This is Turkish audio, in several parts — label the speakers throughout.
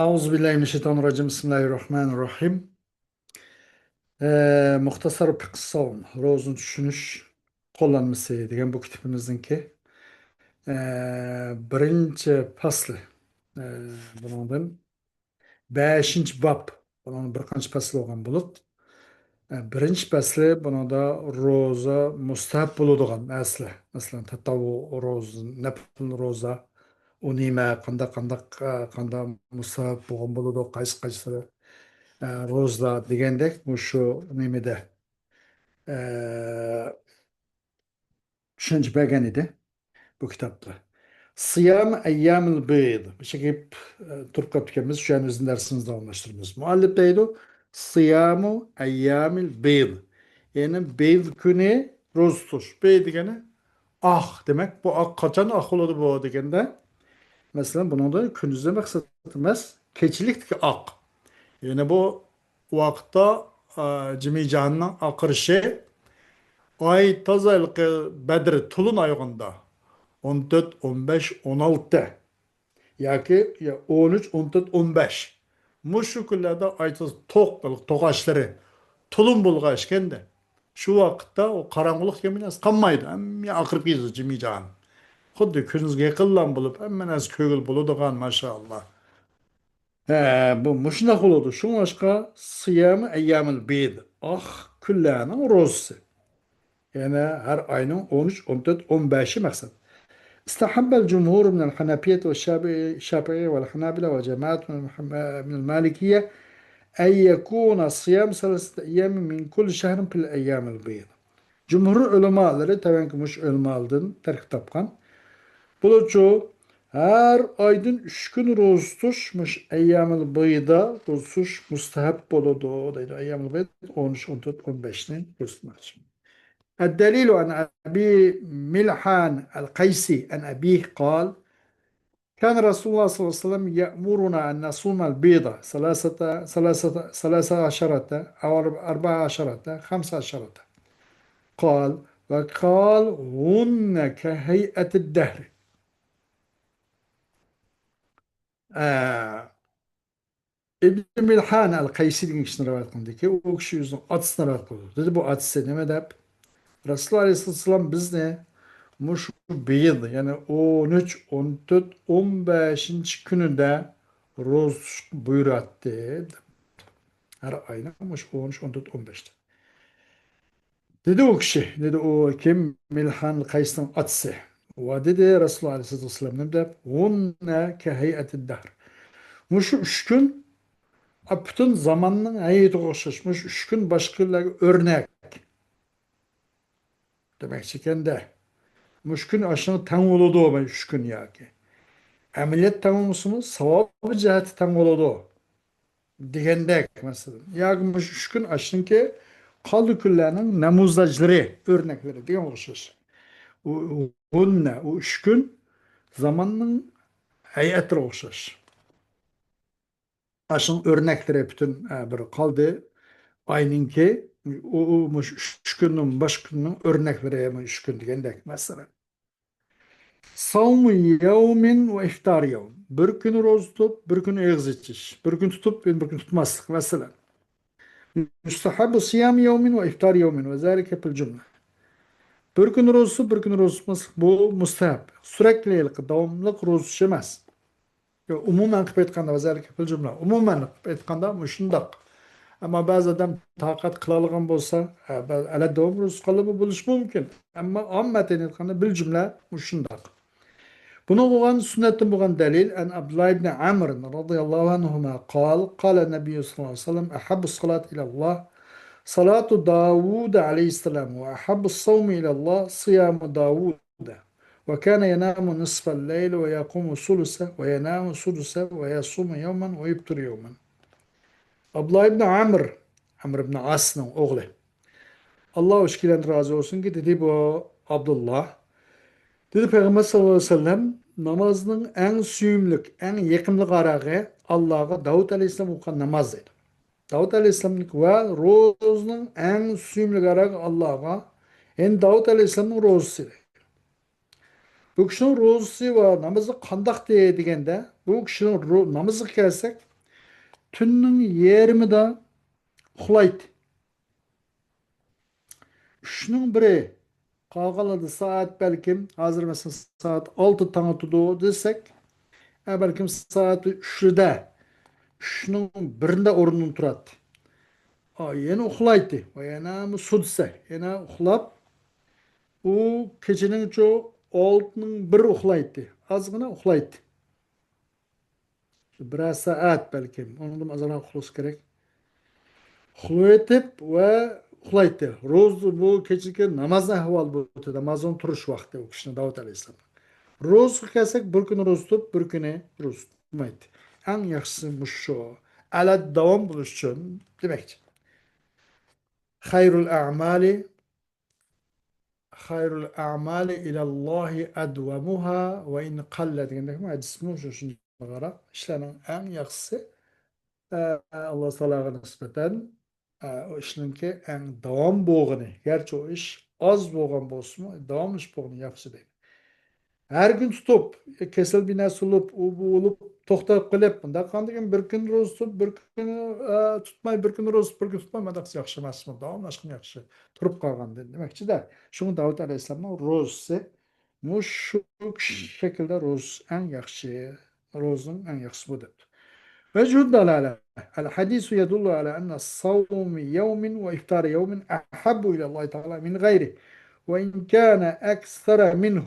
Speaker 1: Euzubillahimineşşeytanirracim. Bismillahirrahmanirrahim. Muhtasar Fiqh Savun, Rozun Düşünüş Kollanması degan bu kitibimizniki birinci faslı. Ee, Bundan 5. bab. Bunun bir qancha faslı olgan bulup. Birinci faslı bunda roza mustahab bo'ladigan asli. Masalan, tatavu roza, nafl roza, u nima, qanday mustahab bo'lgan bo'ladi, qaysi rozlar degandek shu nimada tushuncha bergan edi bu kitobda. Siyam ayyamil beyd. Bir şekilde Türk kapitemiz şu an bizim dersimizde davamlaştırıyoruz. Muallif deydi siyamu ayyamil beyd. Yani beyd günü roz tutuş. Beyd degeni ah demek. Bu ah kaçan ah oladı bu degende. Mesela bunun da kündüzde maksat etmez. Keçilikteki ah. Yani bu vakta Cimi Cihan'ın akırışı ay tazaylıkı Bedir tulun ayında 14, 15, 16 yaki ya 13, 14, 15 muşu küllerde aytız toqaşları tulun bulgaşken de şu vakitte o karanlık yemin az kanmaydı. Hem ya akırıp gidiyor Cimi Cihan. Xuddi kunizga yaqinlan bo'lib hammanasi ko'ngil bo'ladigan maşallah. Bu muşunaq oldu. Şun başka siyami eyyamil bid. Ah küllerinin rozisi. Yani her ayının 13, 14, 15'i maksat. استحب الجمهور من الحنفية والشافعية والحنابلة وجماعة من المالكية أن يكون الصيام 3 أيام من كل شهر في الأيام البيض. Cumhur ulemaları tabii ki muş ulemalıdın terk tapkan. Bulucu her aydın 3 gün roz tutuşmuş eyyamıl bıyda roz tutuş mustahap boludu. Deydi eyyamıl bıyda 13, 14, 15'nin göstermek. الدليل عن أبي ملحان القيسي عن أبيه قال كان رسول الله صلى الله عليه وسلم يأمرنا أن نصوم البيضة ثلاثة عشرة أو 14 15 قال وقال هن كهيئة الدهر. İbn Milhan el-Kaysi degan kishini rivoyat qildiki, u kishi o'zining otasini rivoyat qildi. Dedi bu otasi nima deb? Rasululloh alayhissalom bizni mushu beyd, ya'ni 13, 14, 15 kunida ro'za tutishga buyuratdi. Har oyni mushu 13, 14, 15'te. Dedi o kishi, dedi o kim? Milhan el-Qaysining otasi. Va dedi Rasululloh alayhissalom nima deb? Unna ka hay'atid dahr. Mushu 3 kun bütün zamanın hayatı koşuşmuş 3 gün başkalarına örnek demek çeken de. 3 gün aşını tan oludu o 3 gün ya ki. Ameliyat tamamısını savabı cihati tan oludu. Degende mesela. Ya ki 3 gün aşın ki kaldı küllerinin namuzajları örnekleri diye oluşur. O 3 gün zamanın hayatı oluşur. Aşın örnekleri bütün bir kaldı. Aynınki o 3 günün baş günün örnekleri 3 gün degandek mesela. Savmu yevmin ve iftar yevm. Bir gün roz tutup, bir gün ağız içiş. Bir gün tutup, bir gün tutmazlık mesela. Müstehabu siyam yevmin ve iftar yevmin ve zâlike fil cümle. Bir gün roz tutup, bir gün roz tutmazlık bu mustahab. Süreklilik, davamlılık roz tutuşamaz. Umumen kıp etkanda ve zâlike fil cümle. Umumen kıp etkanda müşündak. Ama bazı adam takat kılalıgan bolsa, ala davam roz kalıbı buluş mümkün. Ama ammeten etkanda bil cümle müşündak. Buna olan sünnetten bulan delil en Abdullah ibn Amr radıyallahu anhuma قال Nebi sallallahu aleyhi ve sellem ahabbu salat ilallah salatu Davud aleyhisselam ve ahabbu savmi ilallah siyamu Davud ve kana yenamu nisfel leyl ve yakumu sulusa ve yenamu sulusa ve yasumu yevmen ve yubtur yevmen. Abdullah ibn Amr ibn As'ın oğlu. Allah eşkilen razı olsun ki dedi bu Abdullah. Dedi Peygamber sallallahu aleyhi ve sellem namazının en süyümlük, en yakınlık arağı Allah'a Davud aleyhisselam okuyan namaz dedi. Davud aleyhisselamın ve rozunun en süyümlük arağı Allah'a en Davud aleyhisselamın rozusu dedi. Bu kişinin rozusu ve namazı kandak diye degende bu kişinin namazı kelsek Tünün 20'da uxlaydı. Üçünün biri kalkaladı saat belki hazır mesela saat 6 tane tudu desek belki saat 3'de üçünün birinde orunun turadı. Yine uxlaydı. O yana mı sudsa. Yana uxlap o keçinin çoğu 6'nın bir uxlaydı. Azgına uxlaydı. Biraz saat belki. Onun da azına uxlası gerek. Uxlayıp ve uxlaydı. Roz bu keçiki namaz ahval bu. Namazın turuş vakti o kişinin Davut Aleyhisselam. Roz kesek bir gün roz tutup bir güne roz tutmaydı. En yaxşısı muşu. Ala davam buluş için demek. Hayrul a'mali hayrul a'mali ilallahi advamuha ve in qallat demek mi? Hadis mi şu şimdi gara. İşlerin en yaxşısı Allah Teala'ya nispeten o işninki en davam boğunu. Gerçi o iş az boğan bolsun, davam iş boğunu yaxşı değil. Her gün tutup, kesel binası olup, u bu olup, toxtab qilib, bunda qanday bir gün roz tutup, bir gün tutmay, bir gün roz, bir gün tutmay, madaqsi yaxşı emasmi, davamlashqan yaxşı. Turib qolgan demakchi-da. Şunu Davud alayhissalomning ro'zasi shu şekilde roz en yaxshi, rozning en yaxshisi bu debdi. وجه الدلالة الحديث يدل على أن الصوم يوم وإفطار يوم أحب إلى الله تعالى من غيره وإن كان أكثر منه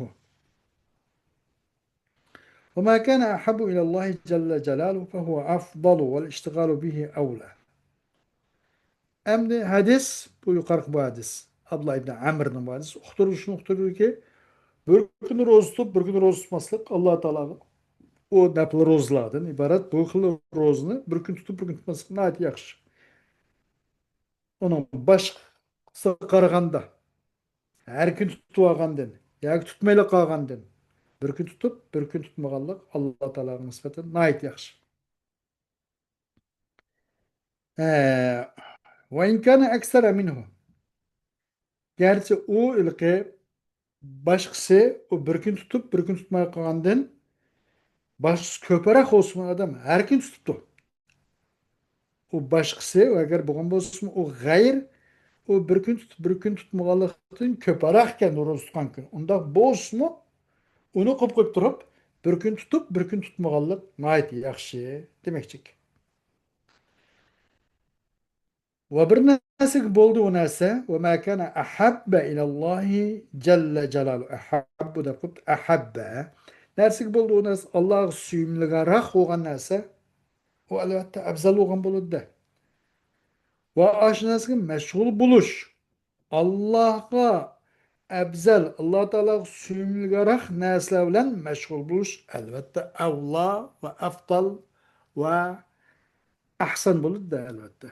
Speaker 1: وما كان أحب إلى الله جل جلاله فهو أفضل والاشتغال به أولى. Emdi hadis bu yukarı bu hadis. Abdullah İbni Amr'ın bu hadis. Uxturur ki bir gün roz tutup bir gün roz tutmaslık Allah Teala o napıl rozlardan ibaret bu xil rozni bir gün tutup bir gün tutmaslık nayet yaxşı. Onun başqası qaraganda her gün tutup algandan yoki tutmayla qolgandan bir gün tutup bir gün tutmaganlik Allah Teala'nın nisbeten nayet yaxşı. Ee, Ve in kana aksara minhu. Gerçi o ilki başkası o bir gün tutup bir gün tutmaya kalgandın baş köperek olsun adam her gün tutuptu. O başkası eğer bugün olsun o gayr o bir gün tutup bir gün tutmagalıktan köperekken doğru tutkan gün. Onda boz mu onu kopup durup bir gün tutup bir gün tutmagalık nayet yaxşı demekçik. وبرناسك بولد وناسا وما كان أحب إلى الله جل جلاله أحب ده قلت أحب ناسك بولد وناس الله سيم لغرخ وغناسا وألوات أبزل وغن بولد ده وأشناسك مشغول بولش الله أبزل الله تعالى سيم لغرخ ناس لولن مشغول بولش ألوات أولى وأفضل وأحسن بولد ده ألوات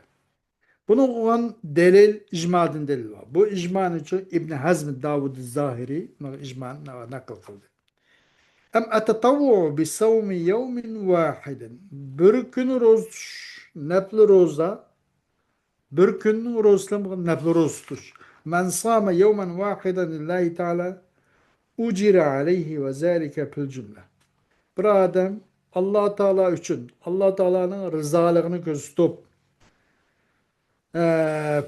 Speaker 1: Bunu olan delil icmadın delil var. Bu icmanın için İbn Hazm Davud Zahiri icman nakıl kıldı. Em etetavvu bi savmi yevmin vahidin. Bir gün roz nefli roza bir gün rozlam nefli roz tutuş. Men sâme yevmen vahiden lillahi teala ucire aleyhi ve zâlike fil cümle. Bir adam Allah Teala için Allah Teala'nın rızalığını göz tutup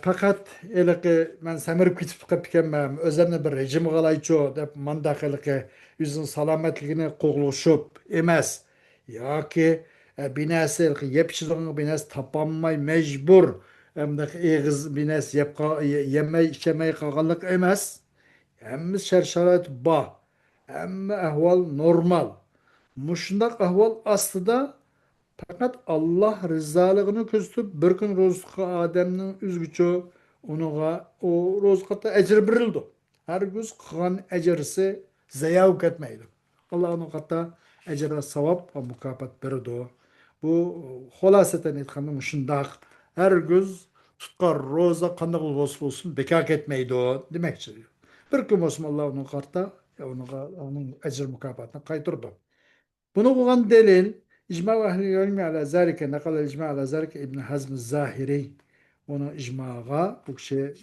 Speaker 1: fakat eliki men semirip ketip qapkenmem özümne bir rejim qalayço dep mandaqılıqı yüzün salametligini qoğluşup emas yoki binası eliki yepçiliğini binası tapanmay mecbur emdaki eğiz binası yemey içemey qalğanlık emas hemmiz şart ba hemme ahval normal muşundaq ahval aslında fakat Allah rızalığını küstüp bir gün rozqa adamның üzgüçü onuğa o rozqata ecir birildi. Her göz kılan ecirisi zayav ketmeydi. Allah onu hatta ecire savap ve mukafat berdi. Bu holaseten etkanda muşundaq her göz tutkar roza kandak olsun bekak etmeydi demekçi. Bir gün olsun Allah onu hatta onun ecir mukafatını kaytırdı. Bunu bulan delil icma ve ehl-i ilmi ala zâlike nekal icma ala zâlike İbn Hazm Zahiri onu icmağa bu şey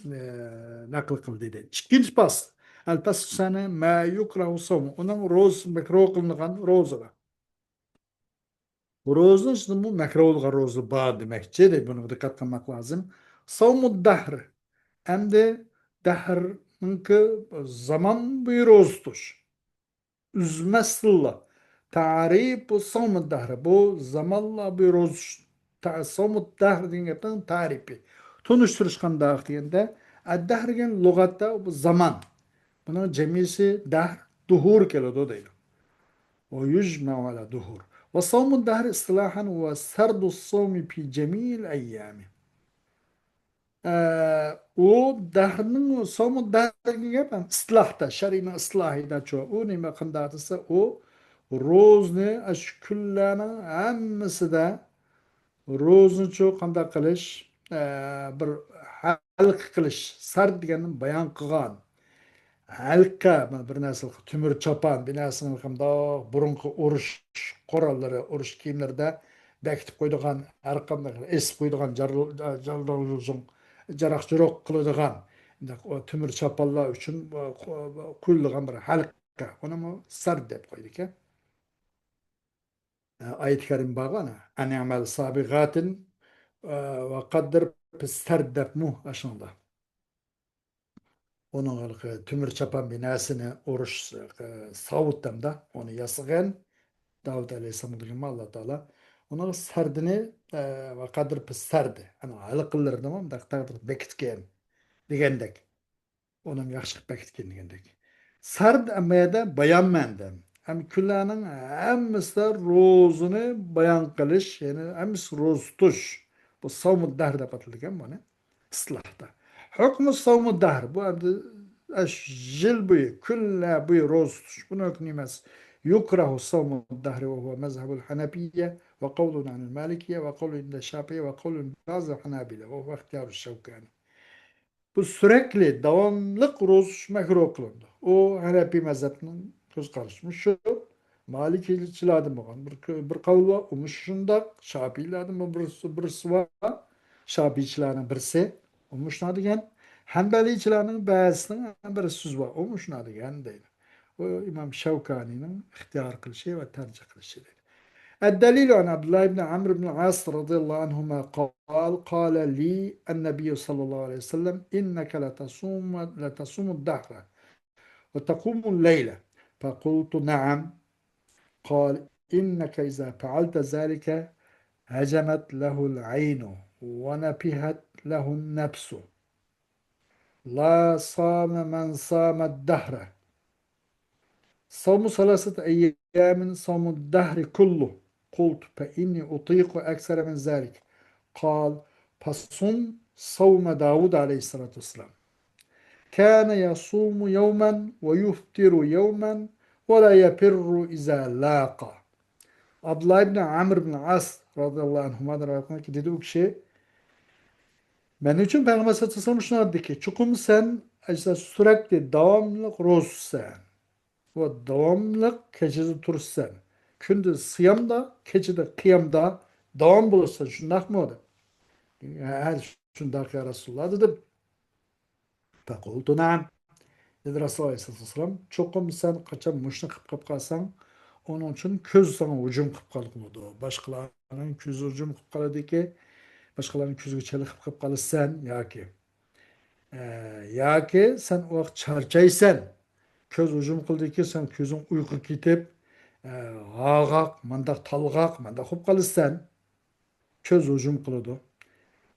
Speaker 1: nakıl kıldı dedi. İkinci pas. El pas sana ma yukrahu savmu. Onun roz mekruh kılınan rozu var. Rozun şimdi bu makruhga rozu bağ demekçi de bunu dikkat kılmak lazım. Savmud dahr. Hem de dahrınki zaman bir rozdur. Üzmesilla. Tarif bu savmud dahr. Bu zamanla bir roz. Savmud dahr deyen gapın tarifi. Tunuşturuşkan dahr degende dahr gen lügatta bu zaman. Bunun cemisi dahr duhur keledi o değil. ويجمع على ظهور وصوم الدهر اصطلاحا هو سرد الصوم في جميع الأيام o dahrının somu dahrını yapan ıslahta, şer'inin ıslahıyla çoğu. O nime kındatısa o rozni aşküllanın hemmisi de rozni çoğu kanda kılış bir halk kılış sard degenin bayan kıgan. Halka bir nasıl tümür çapan binasının kımda burunku uruş koralları, uruş kiyimlerde bekitip koyduğun arkamda es koyduğun jarloluzun jarak jurok kılıdığın o tümür çapallar için kuyulduğun bir halka. Onu mu sar dep koyduk ya. Ayet-i Kerim bağına. En amel sabigatin ve kaddir pis sar dep mu aşağıda. Onun tümür çapan binasını oruç savuttam da onu yasıgen Davud Aleyhisselam bilgim Allah Teala onun sardını ve kadir pis sardı. Hani alıkılır demem da takdir bekitken digendek. Onun yakışık bekitken digendek. Sard ama da bayan mendem. Hem küllanın hemmisi de rozunu bayan kılış yani hemmisi roz tuş. Bu savmud dahr da patlıken bu ne? Islahta. Hükmü savmud dahr. Bu adı jil buyu, külla buyu roz tuş. Bunu hükmümez. Yukrahu savmud dahri ve huve mezhebul hanabiyye ve kavlun anil malikiye ve kavlun inde şafiye ve kavlun bazı hanabile ve huve ihtiyarü şevkani. Bu sürekli devamlık roz mekruh kılındı. O Hanefi mezhebinin göz karışmış. Şu Malikicilerden bakan bir kavl var. O şunda Şafiilerden birisi var. Şafiicilerin birisi. O şuna diyen Hanbelicilerin bazısının birisi söz var. O şuna diyen değil. O İmam Şevkani'nin ihtiyar kılışı ve tercih kılışı. الدليل عن عبد الله بن عمرو بن العاص رضي الله عنهما قال لي النبي صلى الله عليه وسلم إنك لتصوم الدهر وتقوم الليل فقلت نعم قال إنك إذا فعلت ذلك هجمت له العين ونبهت له النفس لا صام من صام الدهر صوم ثلاثة أيام صوم الدهر كله قلت فإني أطيق أكثر من ذلك قال فصم صوم داود عليه الصلاة والسلام كان يصوم يوما ويفطر يوما ولا يبر إذا لاقى Abdullah ibn Amr ibn As radıyallahu anhuma'dan rivayet ki dedi bu kişi ben için Peygamber sallallahu aleyhi ve sellem dedi ki çukum sen işte sürekli devamlı rozsen ve devamlı gecede tursan gündüz sıyamda gecede kıyamda devam bulursa şundak mı o da her şundak ya Resulullah dedim fekultu naam dedi Resulullah aleyhissalatu vesselam çokum sen kaçan muşna kıp kalsan onun için köz sana ucum kıp kalıp başkalarının köz ucum kıp kalıdı ki başkalarının közü çelik kıp kalırsan ya ki sen o çarçaysan köz ucum kıldı ki sen közün uyku kitip ağak, mandak talgak, mandak kıp kalırsan köz ucum kılıdı.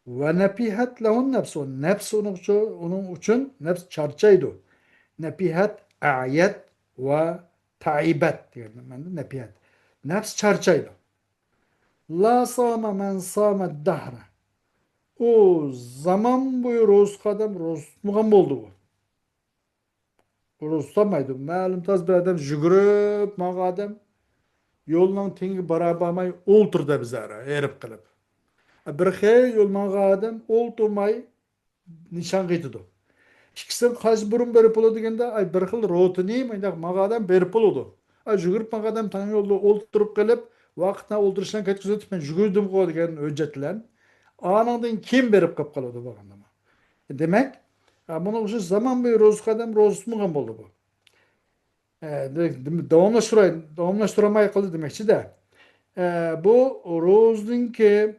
Speaker 1: Ve nepihat lehun nefs. O nefs onun için nefs çarçaydı. Nepihat a'yet ve taibet diyelim ben de nepihat. Nefs çarçaydı. La sama men sama dahra. O zaman boyu roz kadam roz muğam oldu bu. Roz tutamaydı. Malum taz bir adam jügürüp mağa adam yoldan tengi barabamay olturdu bize ara erip kılıp. Bir şey yol mağa adam olturmay nişan kıytıdı. İkisinden kaç burun berip olu degende ay bir xil rotini maydak mağa adam berip oludu. Ay jügürüp mağa adam tang yolda olturup kılıp vaqtına olduruştan ketkizip ben jügürdüm ko degen öcetlen. Anından kim berip kap kaladı baganda. Demek bunu şu zaman bir roz kadam roz mu oldu bu. Devamlaştıramay kıldı demekçi de. Bu rozdunki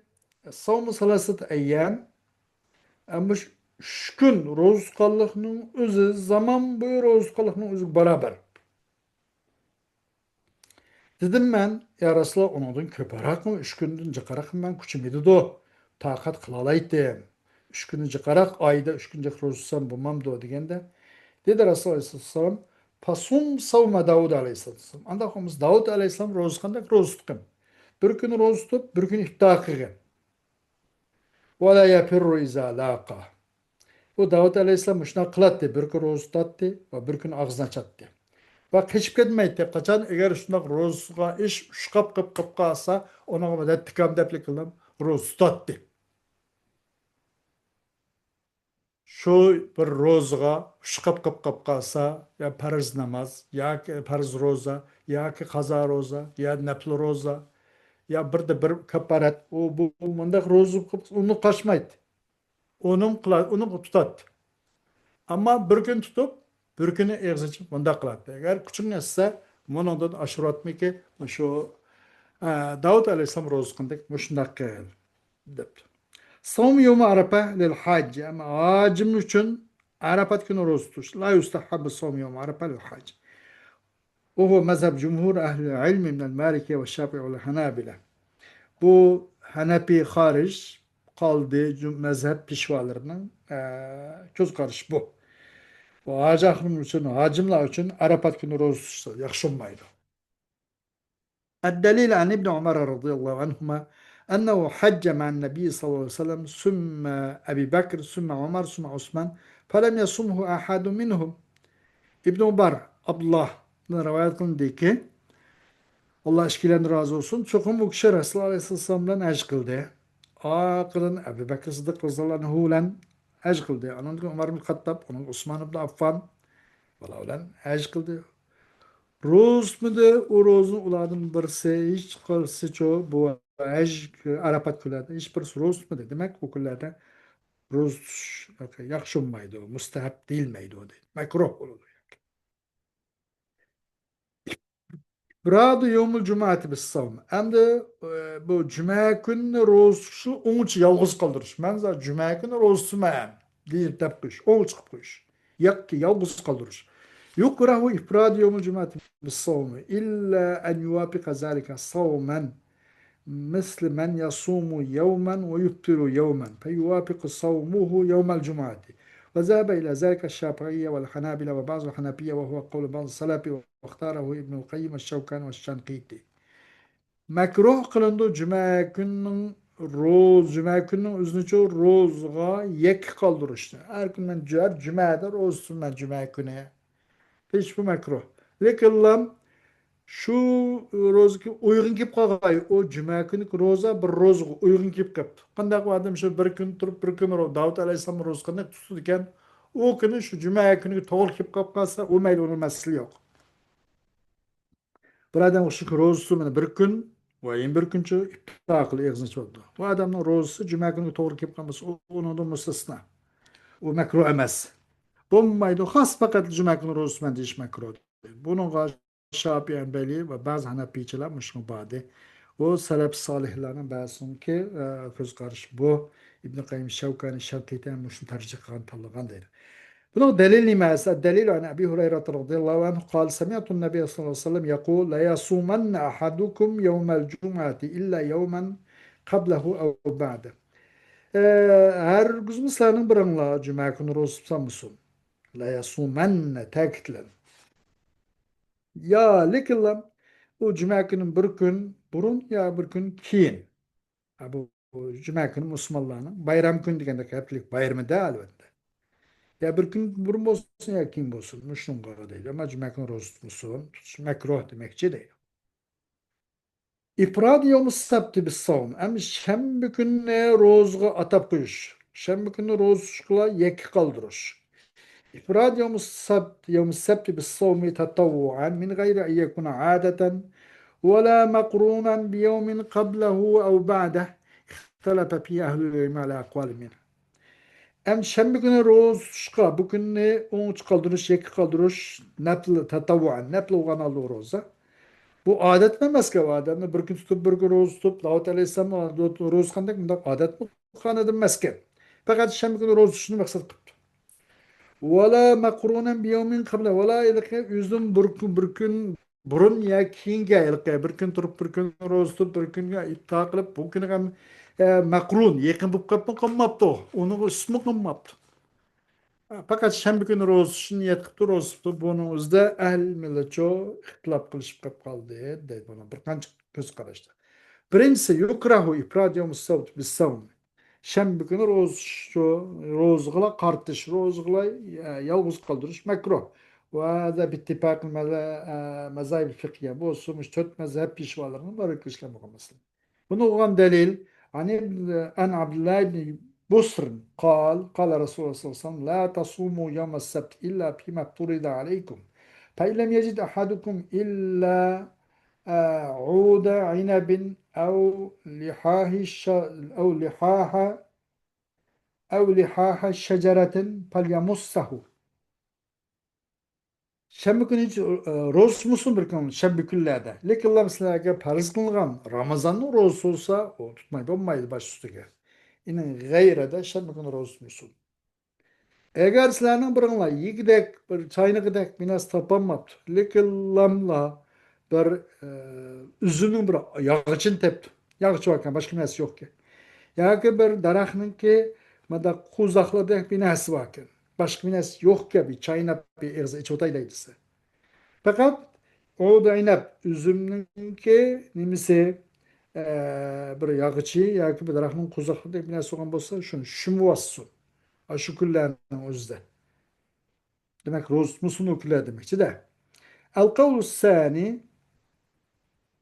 Speaker 1: savmu salasat eyyam. Ama şu gün roz tutkanlıkның özü zaman boyu roz tutkanlıkның özü beraber. Dedim ben ya Resulallah onundan köperak mı? Üç gündün cıkarak mı ben küçümedi do. Takat kılalaydım. Üç gündün cıkarak ayda üç gün cıkarak roz tutsam bulmam do degende. Dedi Resulullah Aleyhisselam pasum savma Davud Aleyhisselam. Anda komuz Davud Aleyhisselam roz tutkandak roz tutkan. Bir gün roz tutup bir gün iftar kılgan. Ve la yapirru iza laqa. Bu Davud Aleyhisselam şuna kılattı. Bir gün roz tutatdı ve bir gün ağzına çattı. Ve keşif etmeydi. Kaçan eğer şuna rozga iş şkap kıp kıp kalsa ona da tıkam depli kılım roz tutatdı. Şu bir rozga şkap kıp kıp kalsa ya farz namaz ya ki farz roza ya ki kaza roza ya nafil roza ya bir de bir kaparet o bu mındak rozu onu kaçmaydı. Onu tutat. Ama bir gün tutup bir günü egzici bunda kıladı. Eğer küçük nesse bundan aşırı atmıyor ki şu Davud Aleyhisselam rozu kındık müşnak depti. Savm yomu Arafa lil hacı ama hacim için Arafat günü rozu tutuş. La yustahabbu savm yomu Arafa lil hacı. وهو مذهب جمهور أهل العلم من المالكية والشافعي والحنابلة. Bu Hanefi hariç kaldığı mezhep pişvalarının göz karış bu. Bu hacı ahlım için, hacimler için Arafat günü roz tutsa yakışılmaydı. الدليل عن ابن عمر رضي الله عنهما أنه حج مع النبي صلى الله عليه وسلم ثم أبي بكر ثم عمر ثم عثمان فلم يصمه أحد منهم. İbn Umar Abdullah'ın rivayet kılındığı ki Allah eşkilen razı olsun. Çokum bu kişi Resulullah Aleyhisselam'dan ecz kıldı. Akılın Ebu Bekir Sıddık radıyallahu anhu'la ecz kıldı. Onun Umar bin Hattab, onun Osman ibn Affan valla ulan ecz kıldı. Roz mıydı? O rozun uladın birisi hiç kılsı çoğu bu ecz Arafat küllerde hiç birisi roz mıydı? Demek o küllerde roz yakışılmaydı o. Mustahap değil miydi o? Mekruh oldu. Brado yomul cumaati bis savm. Hem de bu cuma günü rozuşu onun için yalnız kaldırış. Ben zaten cuma günü roz tutmayayım. Deyip tepkiş. Onun çıkıp koyuş. Yak ki yalnız kaldırış. Yukrahu ifrad yomul cumaati bis savm. İlla en yuvafika zalika savmen. مثل من يصوم يوما ويفطر يوما فيوافق صومه يوم الجمعة وذهب إلى ذلك الشافعية والحنابلة وبعض الحنفية وهو قول بعض السلف واختاره ابن القيم الشوكاني والشنقيطي. Mekruh kılındı cuma gününün üzünü rozga yek kaldırıştı. Her gün ben cumada roz tutmam cuma günü. Hiç bu mekruh. Lekin şu rozga uygun kip kalgay o cuma günü roza bir rozga uygun kip kap. Kandak adam şu bir gün turup bir gün Davut Aleyhisselam rozga tuttu diken o günü şu cuma günü doğru kip kap kalsa o meyil onun mesele yok. Bir adam şu rozusu bir gün ve 21 günçü iptal egziniz oldu. Bu adamın rozusu cuma günü doğru kip kalması onun da müstesna. O mekruh emez. Bombaydı has fakat cuma günü rozusu ben de iş mekruh. Bunun karşı Şafii Enbeli ve bazı Hanefiçiler müşmubadi. O salaf salihlerinin bazısının ki göz karış bu İbn-i Kayyum Şevkani Şevkiten müşmü tercih kantallıgan değil. بلغ دليل لماذا؟ الدليل عن أبي هريرة رضي الله عنه قال سمعت النبي صلى الله عليه وسلم يقول لا يصومن أحدكم يوم الجمعة إلا يوما قبله أو بعده. Her güzmüslerinin birinla cuma günü rozupsa mısın? La yasumenne tekitlen. Ya lekillam o cuma günün bir gün burun ya bir gün kiyin. Bu cuma günü Müslümanların bayram günü degende heplik bayramı da elbette. Ya bir gün burun olsun ya kim olsun. Müşnun gara değil. Ama cümekin roz tutmuşsun. Mekruh demekçi değil. İfrad yomu sabti bis savun. Ama şembe gününe rozga atap kuyuş. Şembe günü rozga yek kaldırış. İfrad yomu sabti bis savmi tatavvuan min gayri en yekuna adeten ولا مقرونا بيوم قبله أو بعده اختلف فيه أهل العلم على أقوال منه. Em şembe günü rozuşka, bugün ne on kaldırış, yeki kaldırış, nepl tatavvuan, nepl olan aldı roza. Bu adet mi emas ki bu adamı bir gün tutup bir gün roz tutup Davut Aleyhisselam roz kandak bundak adet mi kanadı emas ki. Fakat şem günü roz tutuşunu maksat kıptı. Vela makrunen biyevmin kabla vela ilke üzüm bir gün burun ya kinga ilke bir gün turup bir gün roz tutup bir gün iptal kılıp bu gün hem makrun yakın bu kapı kammaptı. Onu ismi kammaptı. Fakat şem günü roz tutuşunu yetkipti roz tutup bunun uzda ehl millet çoğu ihtilap kılışıp kap kaldı deydi bana bir kancık göz karıştı. Birincisi yukrahu ifrad yevmus sabt bis savm. Şembe günü rozgula kartış, rozgula yalnız kaldırış mekruh. Ve da bittifak mezahib fikriye. Bu olsun, dört mezhep pişvalarının barık işlemi olması. Bunu olan delil, hani en Abdullah ibn Busr قال رسول الله صلى الله عليه وسلم لا تصوموا يوم السبت إلا فيما افترض عليكم فإن لم يجد أحدكم إلا عود عنب أو لحاح شجرة فليمسه. Şembe günü hiç roz musun bir konu şembe küllerde. Lekin Allah mesela farz kılgan Ramazan'ın roz olsa o tutmayı olmaydı baş üstüge. İnin gayrede şembe günü roz musun. Eğer sizlerinin birine yigidek bir çayını gidek biraz tapanmaptı. Lekin lamla bir üzümün bir yağıçın tepti. Yağıç varken başka nesi yok ki. Yağ bir daraxtın ki mada kuzakladık bir nesi varken. Başka bir nesi yok ki bir çayına bir erzı iç otaydaydısı. Fakat o da inep üzümün ki nimisi bir yağıcı ya ki bir daraxtın kuzakladık bir nesi olan bolsa şunu şumu vassun. Aşı küllerinin özde. Demek roz musun küller demekçi de. El kavlu sani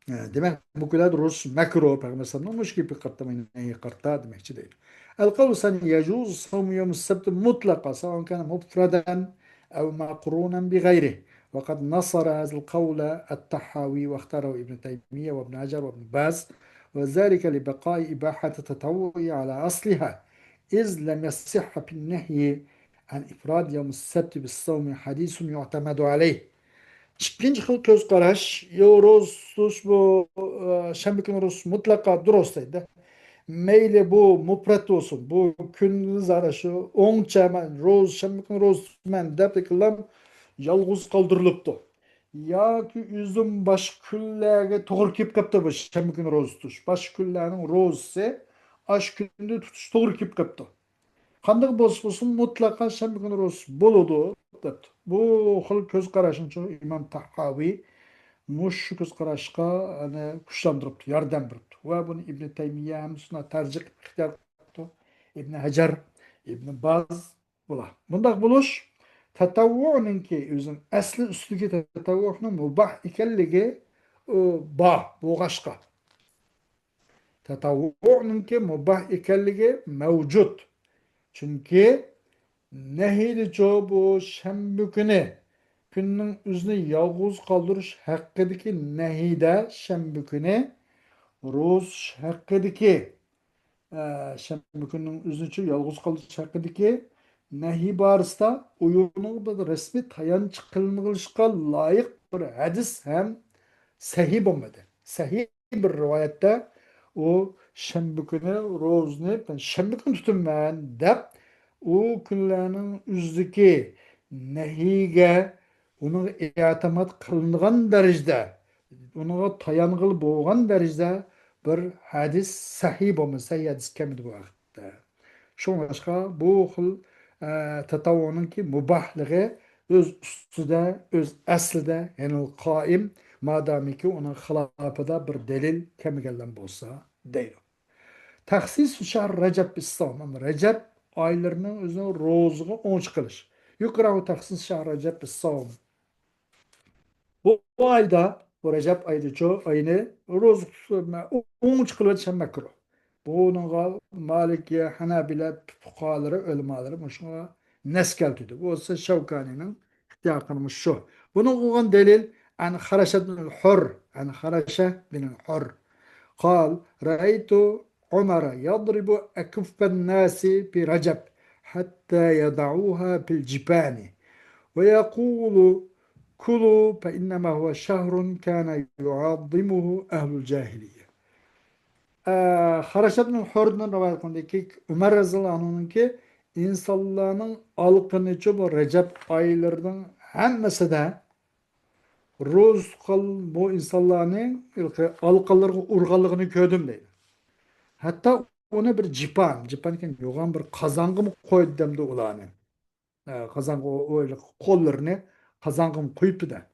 Speaker 1: demek bu kadar Rus makro Peygamber sanılmış gibi katlamayın iyi kartta demekçi değil. El-kavlu sani yecuz savmu yevmus sebt mutlaka سواء كان مفردا أو مقرونا بغيره وقد نصر هذا القول الطحاوي واختاره ابن تيمية وابن حجر وابن باز وذلك لبقاء إباحة التطوع على أصلها إذ لم يصح في النهي عن إفراد يوم السبت بالصوم حديث يعتمد عليه. İkinci xil ko'z qarash, Rus bu Şembek'in Rus mutlaka durustaydı. Meyli bu muprat olsun, bu kündüz araşı, onça men, Rus, Şembek'in Rus men dep kılam yalğız kaldırılıptı. Ya ki üzüm baş küllerge toğır kip kaptı bu Şembek'in Rus tuş. Baş küllerin Rus ise aş kündü tutuş toğır kip kaptı. Qanday bo'lsin mutlaqo shanba kuni ro'z bo'ladi debdi. Bu xil ko'z qarashini imom Tahoviy shu ko'z qarashga kuchlantiribdi, yordam beribdi. Va buni Ibn Taymiya ham shuna tarjih ixtiyor qilibdi. Ibn Hajar, Ibn Baz bular. Bundaq bo'lish tatavvuninki o'zim asli ustiga tatavvuni mubah ekanligi bor bo'lg'ashqa. Tatavvuninki mubah ekanligi mavjud. Chunki nehiydi bu şembe günü günün üzerine yalğız kaldırış hakkıdaki nehide şembe günü roz hakkıdaki şembe günün üzerine yalğız kaldırış hakkıdaki nehi barısında uyumunun da resmi tayanç kılınışka layık bir hadis hem sahih olmadı. Sahih bir rivayette o şembe günü rozni ben şembe günü tutun ben de o kunlarning o'zidagi nahiga uni e'timod qilingan darajada unga tayanqil bo'lgan darajada bir hadis sahiy bo'lmasa hadis kamidi bu vaqtda shunga bu xil tatavvuniki mubohligi o'z ustida o'z aslida ya'ni qoim modomiki uni xilofida bir dalil kelmagan bo'lsa deydi. Tahsis shahr Rajab bis-savm. Rajab oylarının o'zini ro'zaga o'nch qilish. Yuqroqi tahsis shahr Rajab bis-savm. Bu ayda, bu Rajab ayda ayını ro'za o'nch qilish makruh. Bununla Malikiye, Hanabila fuqahaları, ulamaları şuna nes keltirdi. Bu ise Şevkani'nin ihtiyar kılmış şu. Bunun olan delil an Haraşe bin Hur, an Haraşe bin Hur. قال رأيت عمر يضرب أكف الناس برجب حتى يضعوها في الجبان ويقول كلوا فإنما هو شهر كان يعظمه أهل الجاهلية. Haraşatның Hord'un rivayet kılındaki Ömer radıyallahu anh'ın ki insanların alkınıcı bu Recep aylarının hemmesi de roz kıl bu insanların alkalarını urgalığını kördüm deydi. Hatta onu bir cipan ki yoğun bir kazangı mı koydu demdi ulanı. Kazangı öyle kollarını kazangı mı koyup da.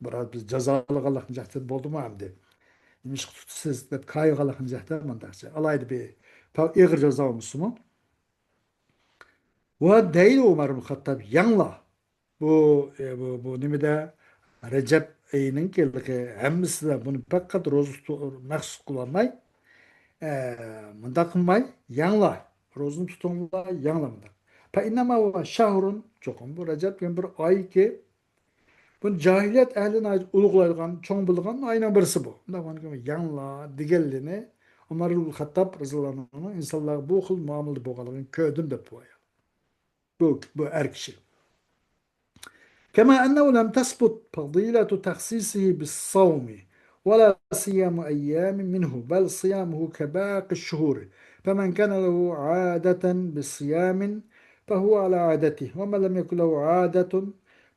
Speaker 1: Biraz biz cezalı kalakın jahtı boldu mu hem de. Demiş siz de kayı kalakın jahtı mandakça. Alaydı bir ağır ceza olmuş mu? Ve değil Umar bin Hattab yanla. Bu nimede Recep ayının ki hemmisi de bunu pek kadar mahsus kullanmay. Mında kılmay yanla. Rozun tutumla yanla mında. Pa innama huve şahrun çokum. Bu Recep yani bir ay ki bu cahiliyet ehline ait uluglayılgan, çoğun bulungan aynen birisi bu. Bunda bana yanla, digellini Umar bin Hattab radıyallahu anh insanlar bu kıl muamele boğalığın köydüm de bu ay. Bu er kişi. كما أنه لم تثبت فضيلة تخصيصه بالصوم ولا صيام أيام منه بل صيامه كباقي الشهور فمن كان له عادة بالصيام فهو على عادته ومن لم يكن له عادة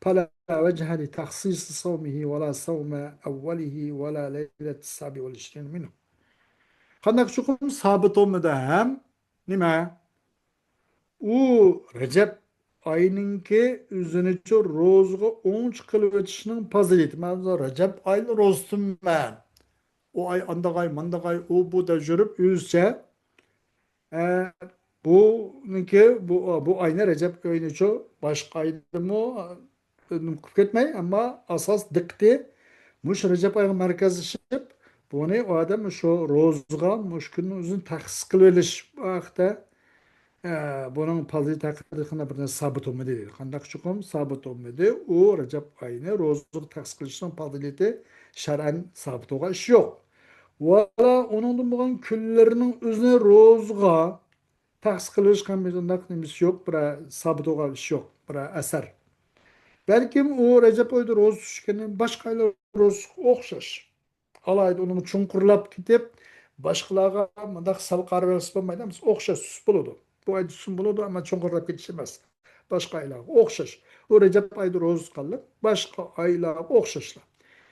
Speaker 1: فلا وجه لتخصيص صومه ولا صوم أوله ولا ليلة 27 منه. Kandak şukum sabit olmadı hem nima? U Recep ayınınki üzünüçü rozga 13 kılıp ötüşünün pazileti. Ben Recep aylı roztum ben. O ay andagay mandagay o bu da jürüp üzse e, bu ayna Recep ayınıçı başka aydı mı ketmey ama asas dikti. Muş Recep ayı merkezi şip bunu o adam şu rozga muşkünün üzün taksis kılıveliş vakti. Bunun fazla hakkında bir sabit olmadı değil. Kandak çukum sabit olmadı. O Recep ayını rozluk tahsis kılışının fazileti şer'en sabit olan iş yok. Valla onun bugün küllerinin üzerine rozga tahsis kılış kampanyasında neymiş yok. Bura sabit olan iş yok. Bura eser. Belki o Recep ayında roz düşkenin başka aylar roz okşaş. Alaydı onu çunkurlap gidip başkalarga mındak salqar verip olmaydı. Okşaş süs buludu. Bu ayda süs buludu ama çunkurlap gidişemez. Başka aylar okşaş. O Recep ayda roz kalıp başka aylar okşaşla.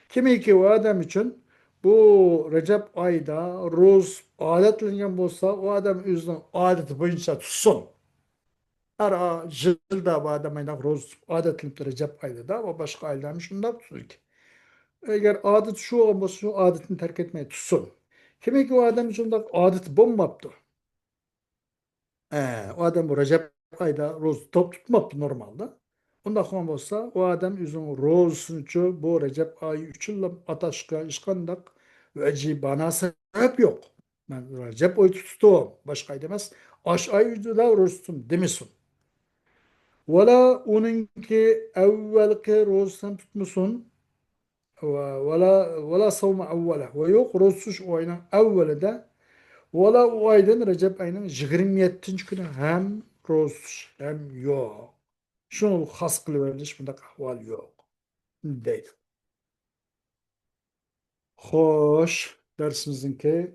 Speaker 1: Kimi ki o adam için bu Recep ayda roz adetlengen olsa o adam özünün adeti boyunca tutsun. Her yılda bu adam ayda roz adetlenip Recep ayda da o başka aylarmış şunda tutsun ki. Eğer adet şu olması şu adetini terk etmeye tutsun. Demek ki o adam için de adeti bulmaptı. O adam bu Recep ayda roz top tutmaptı normalde. Ondan sonra olsa o adam üzüm rozuncu bu Recep ayı üçüyle ataşka işkandak vecibana sebep yok. Ben Recep ayı tuttum. Başka ay demez. Aş ayı da roz tutun demesin. Vela onunki evvelki rozunu tutmuşsun. ولا صوم أوله ويخرج oyunun evveli de vela o aydan Recep ayının 27. günü hem roz hem yok. Şunu has kılıveriliş bunda ahval yok. Değil. Hoş. Dersimizinki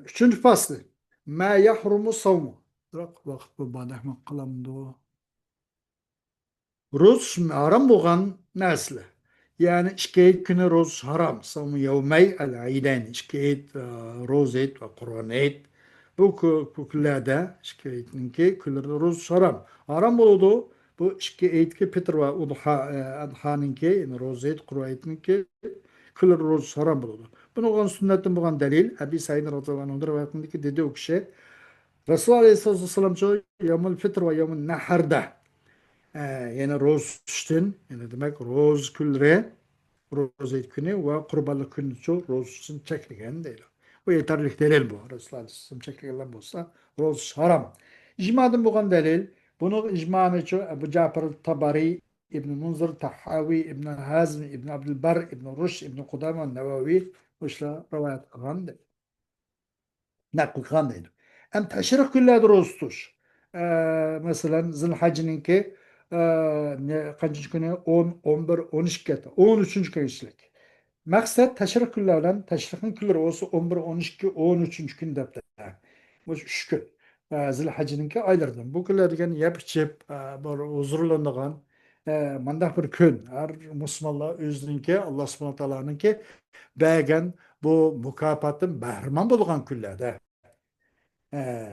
Speaker 1: üçüncü faslı. Ma yahrumu savmu. Bırak vakit bu bana ahmak kalamdı o. Rus haram bo'lgan narsa. Ya'ni ishki kuni ro'z haram. Savmu yevmey al-aydayn. İşki ro'z et ve Kur'an et. Bu kunlarda ishki etninki kunlarda ro'z haram. Haram bo'ladi. Bu ishki etki Fitr ve Adhaninki yani ro'z et, Kur'an etninki kunlarda ro'z haram bo'ladi. Buni olgan sunnatdan bo'lgan dalil Abi Said radhiyallohu anhu rivoyatindagi dedi o kishi Rasululloh alayhissalatu vassalam yevmul fitr ve yevmul nahrda yani roz tushsin yani demak ro'z kunlari ro'z hayit kuni va qurbonlik kuni uchun ro'zasini cheklagan deydi bu yetarli dalil bu rasululloh alayhivasallam cheklaganlar bo'lsa ro'z harom ijmodan bo'lgan dalil buni ijmoni uchun abu jafar tabariy ibn munzir tahaviy ibn hazm ibn abdulbar ibn rush ibn qudama navoiy o'shalar rivoyat qilgan naql qilgan deydi ham tashriq kunlarida ro'za tutish masalan zilhajninki kaçıncı günü 10, 11, 12, 13. kayışlık. Maksat teşrik günlerden, teşrikin günleri olsa 11, 12, 13. gün depte. Bu 3 gün. Zilhacı'nınki aylardan. Bu günler degan yep içip, bir huzurlanılan, mandak bir gün. Her Müslümanlar özününki, Allah subhanahu wa ta'ala'nınki beğen bu mukaffatın bahriman bulgan günlerde. E,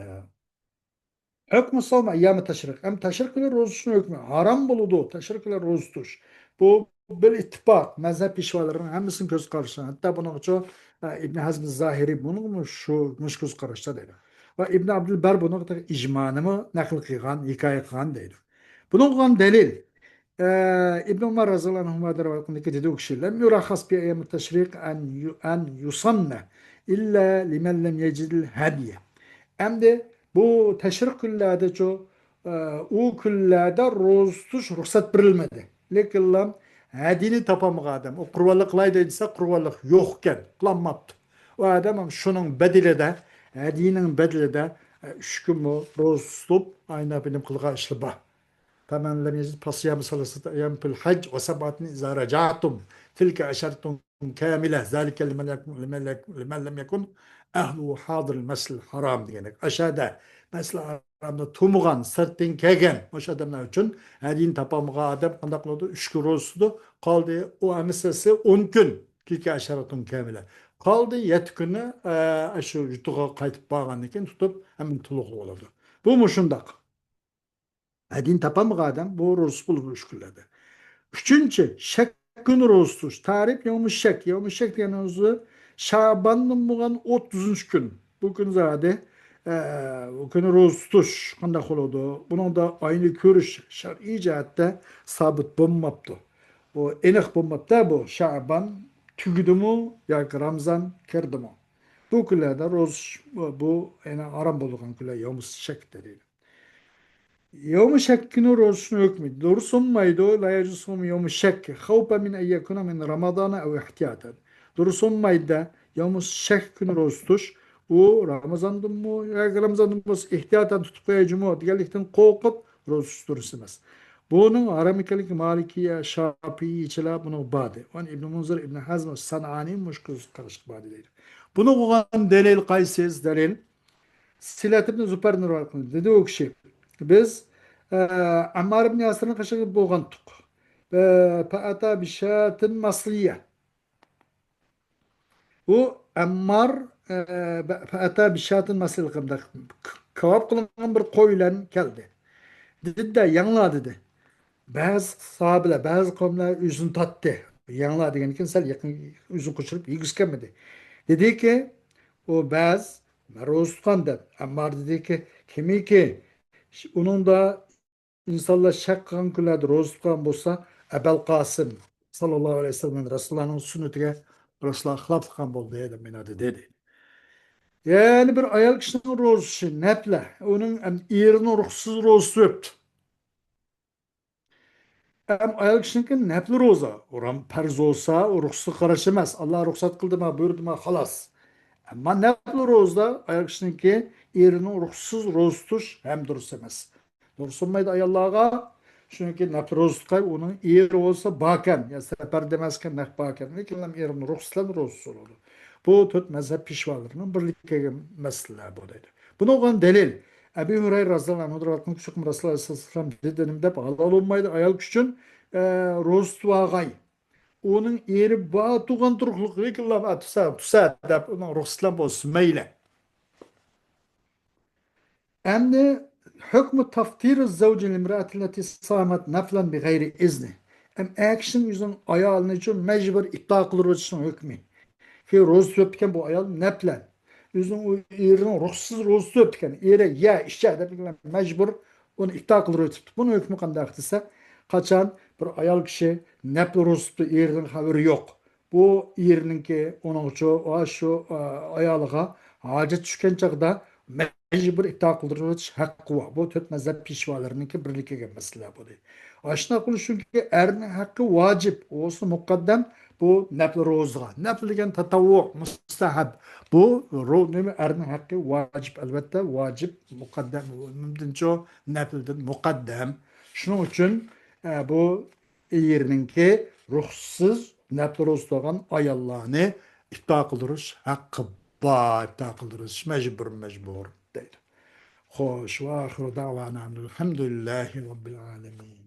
Speaker 1: Hükmü savma ayyamı teşrik. Hem teşrik ile rozuşun hükmü. Haram buludu. Teşrik ile rozutuş. Bu bir ittifak. Mezhep işvalarının hepsinin göz karşısında. Hatta bunun için İbn Hazm Zahiri bunun mu şu göz karşısında dedi. Ve İbn Abdülber bunun da icmanı mı nakl kılgan, hikaye kılgan dedi. Bunun kılgan delil. İbn Umar radıyallahu anh'a rivayetindeki dediği kişi lem yurahhas bi eyyam teşrik en yusanna illa limen lem yecidil hediye. Hem de bu teşrik küllerde o küllerde roz tutuş ruhsat verilmedi. Lekin lan hadini tapamık adam. O kurvallık kılay dediyse kurvallık yokken kılanmaptı. O adam şunun bedeli de hadinin bedeli de üç gün mü roz tutup ayna benim kılga işli bah. فمن لم يجد فصيام ثلاثة أيام في الحج وسبعة إذا رجعتم تلك عشرة كاملة ذلك لمن لم يكن أهله حاضر المسجد الحرام diyerek aşağıda mesela haramda tumuğan sırtın kegen o adamlar için hedin tapamığa adam kandak oldu 3 gün oldu kaldı o amesesi 10 gün tilki aşaratun kamile kaldı 7 günü aşı yutuğa kayıtıp bağlandı tutup hemen tuluklu oldu. Bu mu şundak? Edin tapamık adam bu Rus bulmuş küllerde. Üçüncü şek günü Rus'tur. Tarih yevmiş şek. Yevmiş şek diyenimizi Şaban'ın bulan 30. gün. Bu gün zade bu gün Rus'tur. Kandak oldu. Bunun da aynı görüş şer'i cihatte sabit bulunmaptı. Bu enik bulunmaptı bu Şaban tügüdü mü ya Ramazan kirdi mi? Bu küllerde Rus bu yani aram bulunan külle yevmiş şek dedi. يوم شك نور hükmü. Doğrusu maydı la yacusun yevmu şek. Havpa min en yekuna min Ramazana ev ihtiyaten. Doğrusu mayda yevmu şek günü rostuş. O Ramazan'dan mı? Ya Ramazan'dan mı? İhtiyaten tutuklayıcı mı? Diğerlikten korkup rostursunuz. Bunun aramikelik Malikiye, Şafii, içila bunu badi. On İbn Munzir, İbn Hazm, Sanani muşkuz karışık badi değil. Bunu kuran delil kaysiz delil. Silat ibn Züper Nural'ın dedi o kişi. Biz Ammar ibn Yasir'in kaşığı boğantık. Fe'ata bişatin masliye. Bu Ammar fe'ata bişatin masliye. Kavap kılınan bir koyulan geldi. Dedi de yanla dedi. Bazı sahabeler, bazı kavimler üzün tattı. Yanla degen için sen yakın üzün kuçurup yigizkemedi. Dedi ki o baz maruz tutkandı. Ammar dedi ki kimi ki onun da insanlar şak kılады roz tutkan bolsa Ebel Kasım sallallahu aleyhi ve sellem Resulullah'ın sünnetine Resulullah hilaf kılgan boldu dedi. Yani bir ayal kişinin rozusu neple onun yerini ruhsuz roz öptü. Ayal kişinin nepli roza. Oran perz olsa o ruhsuz karışamaz. Allah ruhsat kıldı mı buyurdu mu halas. Ama nepli rozda ayak kişininki yerini ruhsuz roz tutuş hem durus emas. Dursunmaydı ayallah'a çünkü nepli roz tutkay onun yeri olsa baken ya sefer demezken nek baken. Lekin yerini ruhsuzlan rozsuz olur. Bu tut mezhep pişvalarının birlikte mesele bu dedi. Bunu olan delil. Ebu Hureyre radıyallahu anh radıyallahu küçük Resulullah aleyhisselam dediğimde halal olmaydı ayak için roz tuğay. Onun eri bağ tuğan turukluk lekin tusa dep onun ruhsuzlan bolsun meyle. Hem de hükmü taftir zevci limraati leti samet neflen bi gayri izni. Hem ekşin yüzün ayalını için mecbur iptal kılır için hükmü. Ki roz öpken bu ayol neplen. Yüzün o yerini ruhsuz roz öpken yere ya işe de mecbur onu iptal kılır. Bunun hükmü kandak ise kaçan bir ayol kişi nepli roz tuttu yerinin haberi yok. Bu yerinin ki onun şu ayalığa hacet düşken çağda mecbur iptal kılır hakkı var. Bu tüt mezhep pişvalarının ki birlikte gelmesi bu değil. Aşina konuşun ki erinin hakkı vacip olsun mukaddem bu nepl rozga. Nepl degen tatavvu, mustahab. Bu erning hakkı vacip elbette vacip mukaddem. Mümkünçe neplden mukaddem. Şunun için Bu yerninki ruhsuz neptoz doğan ayallarını iptal kıldırış hakkı ba iptal kıldırış mecbur deydi. Hoş ve ahiru davana elhamdülillahi rabbil alemin.